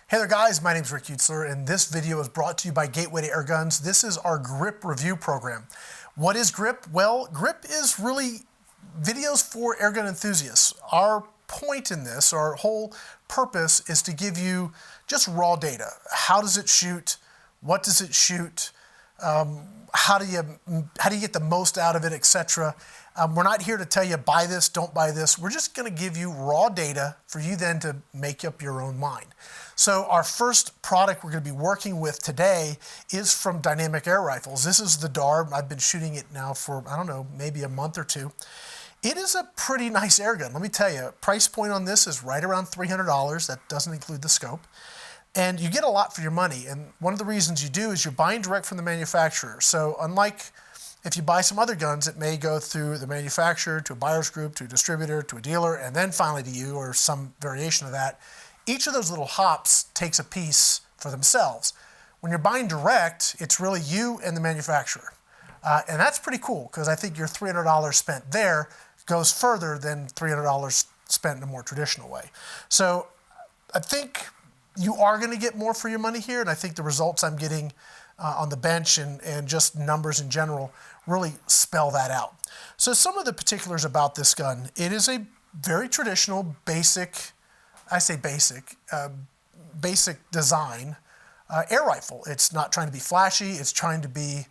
Hey there guys, my name is Rick Utzler and this video is brought to you by Gateway to Airguns. This is our GRiP review program. What is GRiP? Well, GRiP is really videos for airgun enthusiasts. Our point in this, our whole purpose is to give you just raw data. How does it shoot? What does it shoot? How do you get the most out of it, etc. We're not here to tell you buy this, don't buy this. We're just going to give you raw data for you then to make up your own mind. So our first product we're going to be working with today is from Dynamic Air Rifles. This is the DAR. I've been shooting it now for, I don't know, maybe a month or two. It is a pretty nice airgun. Let me tell you, price point on this is right around $300. That doesn't include the scope. And you get a lot for your money. And one of the reasons you do is you're buying direct from the manufacturer. So unlike if you buy some other guns, it may go through the manufacturer to a buyer's group, to a distributor, to a dealer, and then finally to you or some variation of that. Each of those little hops takes a piece for themselves. When you're buying direct, it's really you and the manufacturer. And that's pretty cool because I think your $300 spent there goes further than $300 spent in a more traditional way. So I think you are going to get more for your money here, and I think the results I'm getting on the bench and just numbers in general really spell that out. So some of the particulars about this gun, it is a very traditional, basic, I say basic, basic design air rifle. It's not trying to be flashy, it's trying to be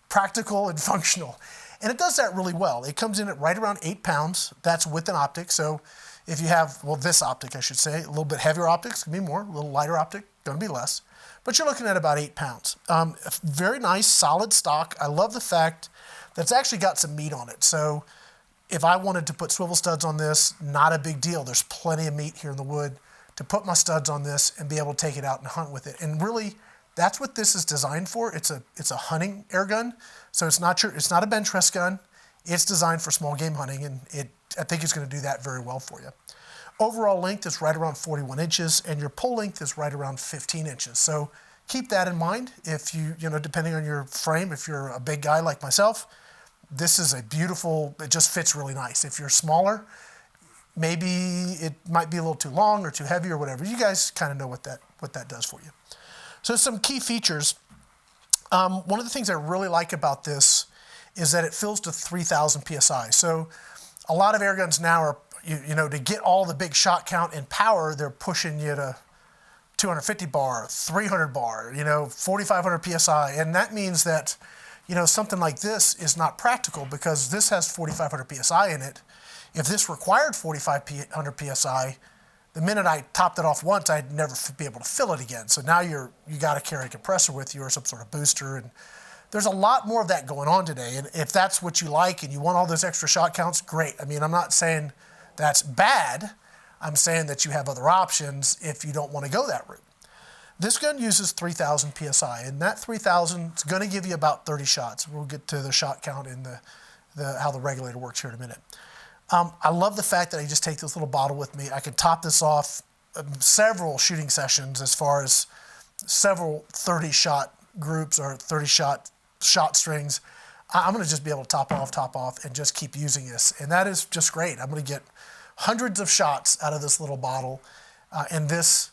practical and functional. And it does that really well. It comes in at right around 8 pounds. That's with an optic. So if you have, well, this optic, I should say, a little bit heavier optics, can be more, a little lighter optic, gonna be less. But you're looking at about 8 pounds. Very nice, solid stock. I love the fact that it's actually got some meat on it. So if I wanted to put swivel studs on this, not a big deal. There's plenty of meat here in the wood to put my studs on this and be able to take it out and hunt with it. And really, that's what this is designed for. It's a hunting air gun. So it's not a bench rest gun. It's designed for small game hunting, and I think it's going to do that very well for you. Overall length is right around 41 inches, and your pull length is right around 15 inches. So keep that in mind. If you depending on your frame, if you're a big guy like myself, this is a beautiful, it just fits really nice. If you're smaller, maybe it might be a little too long or too heavy or whatever. You guys kind of know what that does for you. So some key features. One of the things I really like about this is that it fills to 3,000 PSI. So a lot of air guns now are, to get all the big shot count and power, they're pushing you to 250 bar, 300 bar, 4,500 PSI. And that means that, something like this is not practical because this has 4,500 PSI in it. If this required 4,500 PSI, the minute I topped it off once, I'd never be able to fill it again. So now you got to carry a compressor with you or some sort of booster. And there's a lot more of that going on today. And if that's what you like and you want all those extra shot counts, great. I mean, I'm not saying that's bad. I'm saying that you have other options if you don't want to go that route. This gun uses 3,000 PSI, and that 3,000 is going to give you about 30 shots. We'll get to the shot count in how the regulator works here in a minute. I love the fact that I just take this little bottle with me. I can top this off several shooting sessions as far as several 30-shot groups or 30-shot shot strings. I'm going to just be able to top off, and just keep using this. And that is just great. I'm going to get hundreds of shots out of this little bottle, and this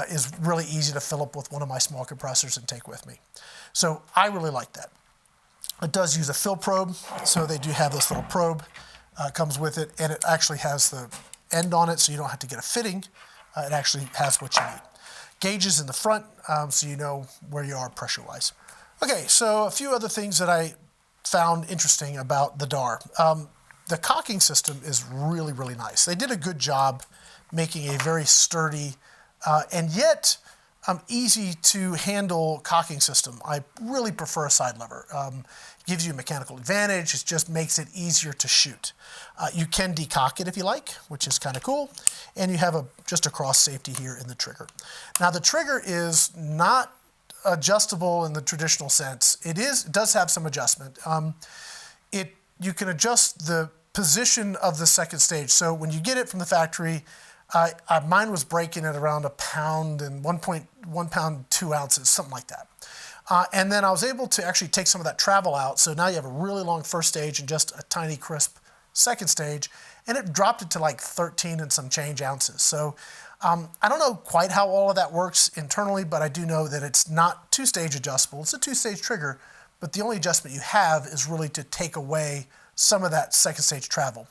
is really easy to fill up with one of my small compressors and take with me. So I really like that. It does use a fill probe, so they do have this little probe comes with it, and it actually has the end on it, so you don't have to get a fitting. It actually has what you need. Gauges in the front, so you know where you are pressure-wise. Okay, so a few other things that I found interesting about the DAR. The cocking system is really, really nice. They did a good job making a very sturdy and yet easy to handle cocking system. I really prefer a side lever. Gives you a mechanical advantage. It just makes it easier to shoot. You can decock it if you like, which is kind of cool. And you have just a cross safety here in the trigger. Now the trigger is not adjustable in the traditional sense. It does have some adjustment. You can adjust the position of the second stage. So when you get it from the factory, mine was breaking at around 1 pound and 1 pound 2 ounces, something like that. And then I was able to actually take some of that travel out. So now you have a really long first stage and just a tiny crisp second stage. And it dropped it to like 13 and some change ounces. So I don't know quite how all of that works internally, but I do know that it's not two-stage adjustable. It's a two-stage trigger, but the only adjustment you have is really to take away some of that second stage travel.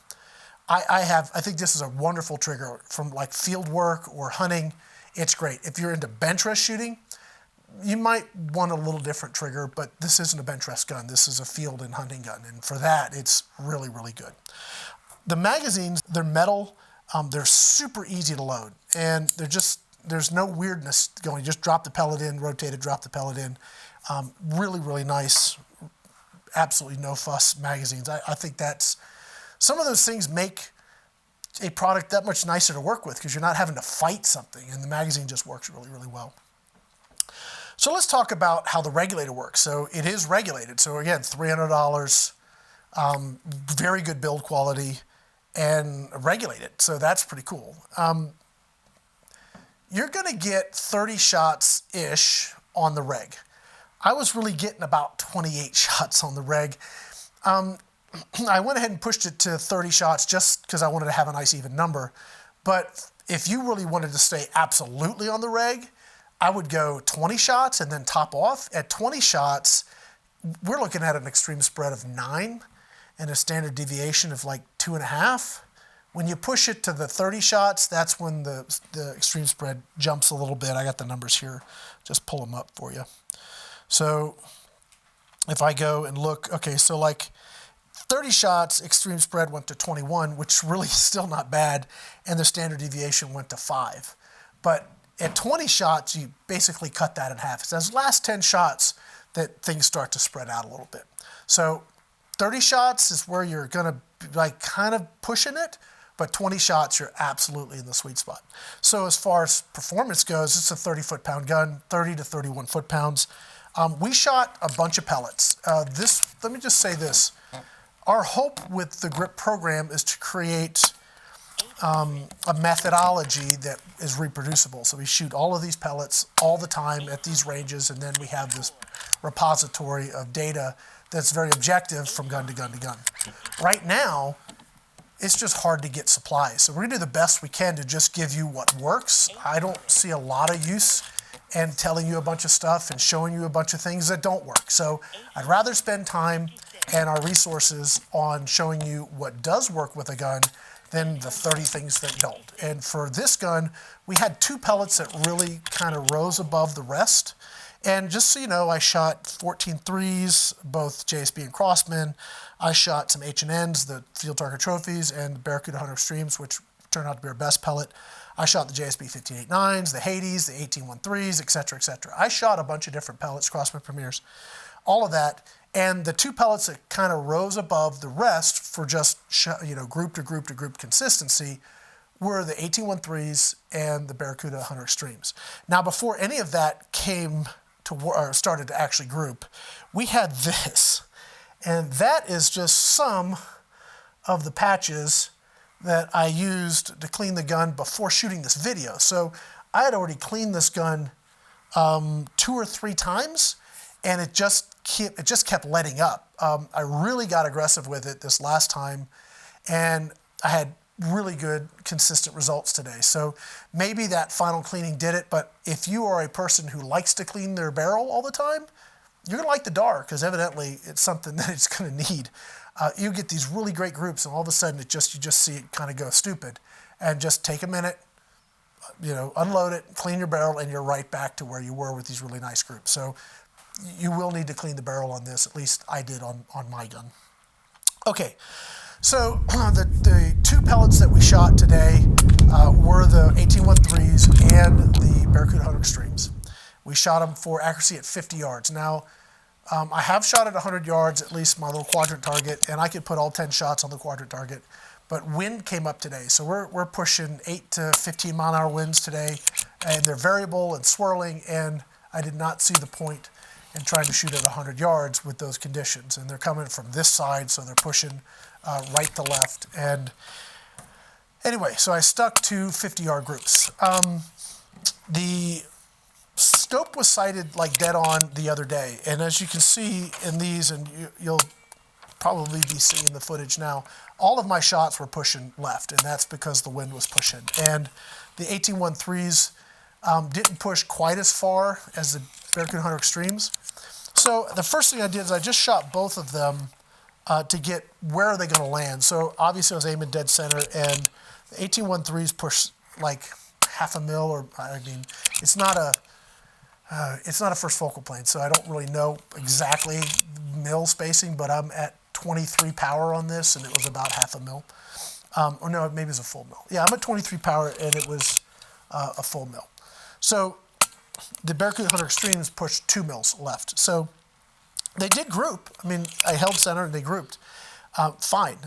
I think this is a wonderful trigger from like field work or hunting. It's great. If you're into bench rest shooting, you might want a little different trigger, but this isn't a bench rest gun. This is a field and hunting gun, and for that, it's really, really good. The magazines, they're metal. They're super easy to load, and there's no weirdness going. You just drop the pellet in, rotate it, drop the pellet in. Really, really nice, absolutely no fuss magazines. I think that's, some of those things make a product that much nicer to work with because you're not having to fight something, and the magazine just works really, really well. So let's talk about how the regulator works. So it is regulated. So again, $300, very good build quality, and regulated. So that's pretty cool. You're going to get 30 shots-ish on the reg. I was really getting about 28 shots on the reg. I went ahead and pushed it to 30 shots just because I wanted to have a nice even number. But if you really wanted to stay absolutely on the reg, I would go 20 shots and then top off. At 20 shots, we're looking at an extreme spread of 9 and a standard deviation of like 2.5. When you push it to the 30 shots, that's when the extreme spread jumps a little bit. I got the numbers here. Just pull them up for you. So if I go and look, okay, so like 30 shots, extreme spread went to 21, which really is still not bad, and the standard deviation went to 5. But at 20 shots, you basically cut that in half. It's those last 10 shots that things start to spread out a little bit. So 30 shots is where you're going to like kind of pushing it, but 20 shots, you're absolutely in the sweet spot. So as far as performance goes, it's a 30 foot-pound gun, 30 to 31 foot-pounds. We shot a bunch of pellets. Let me just say this. Our hope with the GRiP program is to create a methodology that is reproducible. So we shoot all of these pellets all the time at these ranges, and then we have this repository of data that's very objective from gun to gun to gun. Right now, it's just hard to get supplies. So we're gonna do the best we can to just give you what works. I don't see a lot of use in telling you a bunch of stuff and showing you a bunch of things that don't work. So I'd rather spend time and our resources on showing you what does work with a gun than the 30 things that don't. And for this gun, we had 2 pellets that really kind of rose above the rest. And just so you know, I shot 14 3s, both JSB and Crossman. I shot some H&Ns, the Field Target Trophies, and the Barracuda Hunter Extremes, which turned out to be our best pellet. I shot the JSB 1589s, the Hades, the 1813s, et cetera, et cetera. I shot a bunch of different pellets, Crossman Premiers, all of that. And the 2 pellets that kind of rose above the rest for just group to group to group consistency were the 1813s and the Barracuda Hunter Extremes. Now, before any of that came to or started to actually group, we had this, and that is just some of the patches that I used to clean the gun before shooting this video. So I had already cleaned this gun 2 or 3 times, and it just kept letting up. I really got aggressive with it this last time, and I had really good, consistent results today. So maybe that final cleaning did it, but if you are a person who likes to clean their barrel all the time, you're gonna like the DAR, because evidently it's something that it's gonna need. You get these really great groups, and all of a sudden you just see it kind of go stupid. And just take a minute, unload it, clean your barrel, and you're right back to where you were with these really nice groups. So you will need to clean the barrel on this. At least I did on my gun. Okay, so the 2 pellets that we shot today were the 1813s and the Barracuda Hunter Extremes. We shot them for accuracy at 50 yards. Now, I have shot at 100 yards, at least my little quadrant target, and I could put all 10 shots on the quadrant target. But wind came up today, so we're pushing 8 to 15 mile an hour winds today, and they're variable and swirling, and I did not see the point in trying to shoot at 100 yards with those conditions. And they're coming from this side, so they're pushing right to left. And anyway, so I stuck to 50-yard groups. The scope was sighted like dead on the other day, and as you can see in these, and you'll probably be seeing the footage now. All of my shots were pushing left, and that's because the wind was pushing. And the 18-1-3s didn't push quite as far as the Barracuda Hunter Extremes. So the first thing I did is I just shot both of them to get where are they going to land. So obviously I was aiming dead center, and the 18-1-3s push like half a mil, or I mean, it's not a first focal plane, so I don't really know exactly mil spacing, but I'm at 23 power on this, and it was about half a mil. Or no, maybe it's a full mil. Yeah, I'm at 23 power, and it was a full mil. So the Barracuda Hunter Extremes pushed 2 mils left. So they did group. I mean, I held center and they grouped fine,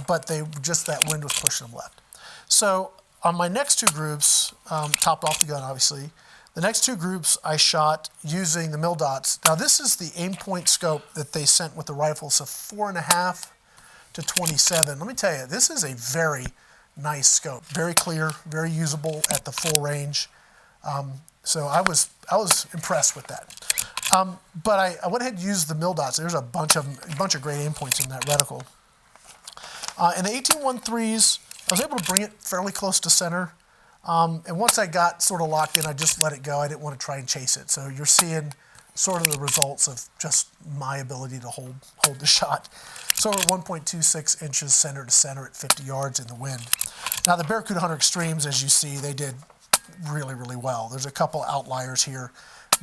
but that wind was pushing them left. So on my next 2 groups, topped off the gun obviously, the next 2 groups I shot using the mil dots. Now this is the aim point scope that they sent with the rifle, so 4.5 to 27. Let me tell you, this is a very nice scope, very clear, very usable at the full range. So I was impressed with that. But I went ahead and used the mil dots. There's a bunch of great aim points in that reticle. In the 18-1-3s, I was able to bring it fairly close to center. And once I got sort of locked in, I just let it go. I didn't want to try and chase it. So you're seeing sort of the results of just my ability to hold the shot. So we're 1.26 inches center to center at 50 yards in the wind. Now the Barracuda Hunter Extremes, as you see, they did really, really well. There's a couple outliers here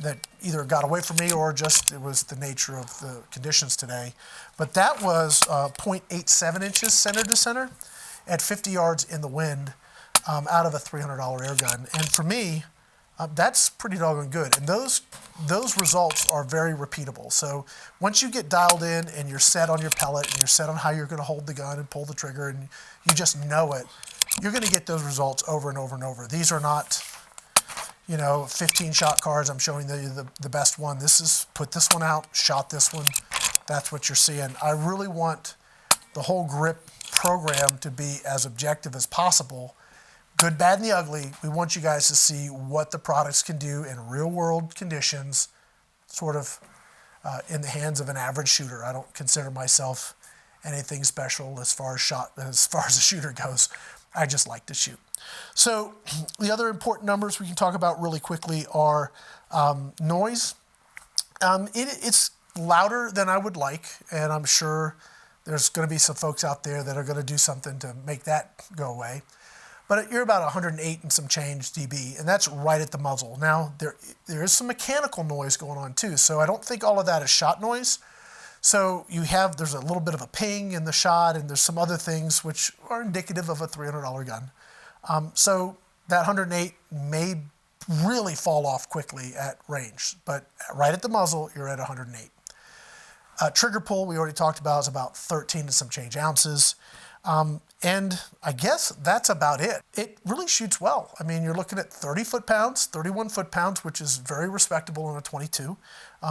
that either got away from me or just it was the nature of the conditions today. But that was 0.87 inches center to center at 50 yards in the wind out of a $300 air gun. And for me, that's pretty doggone good. And those results are very repeatable. So once you get dialed in and you're set on your pellet and you're set on how you're going to hold the gun and pull the trigger and you just know it, you're going to get those results over and over and over. These are not, 15 shot cards. I'm showing you the best one. This is put this one out, shot this one. That's what you're seeing. I really want the whole GRiP program to be as objective as possible. Good, bad, and the ugly. We want you guys to see what the products can do in real world conditions, sort of in the hands of an average shooter. I don't consider myself anything special as far as a shooter goes. I just like to shoot. So the other important numbers we can talk about really quickly are noise. It's louder than I would like, and I'm sure there's going to be some folks out there that are going to do something to make that go away. But you're about 108 and some change dB, and that's right at the muzzle. Now, there is some mechanical noise going on too, so I don't think all of that is shot noise. So there's a little bit of a ping in the shot, and there's some other things which are indicative of a $300 gun. So that 108 may really fall off quickly at range, but right at the muzzle, you're at 108. Trigger pull, we already talked about, is about 13 and some change ounces. And I guess that's about it. It really shoots well. I mean, you're looking at 30 foot-pounds, 31 foot-pounds, which is very respectable on a 22.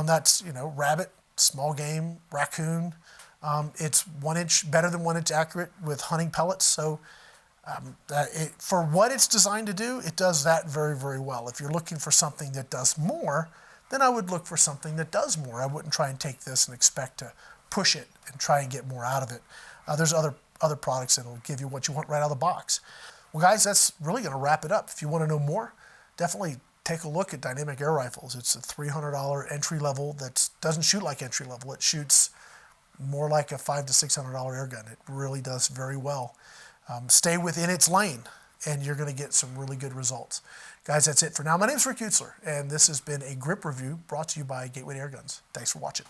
That's, rabbit, small game, raccoon. It's 1 inch, better than 1 inch accurate with hunting pellets. So for what it's designed to do, it does that very, very well. If you're looking for something that does more, then I would look for something that does more. I wouldn't try and take this and expect to push it and try and get more out of it. There's other products that will give you what you want right out of the box. Well, guys, that's really going to wrap it up. If you want to know more, definitely take a look at Dynamic Air Rifles. It's a $300 entry level that doesn't shoot like entry level. It shoots more like a $500 to $600 air gun. It really does very well. Stay within its lane, and you're going to get some really good results. Guys, that's it for now. My name is Rick Utzler, and this has been a GRiP review brought to you by Gateway Airguns. Thanks for watching.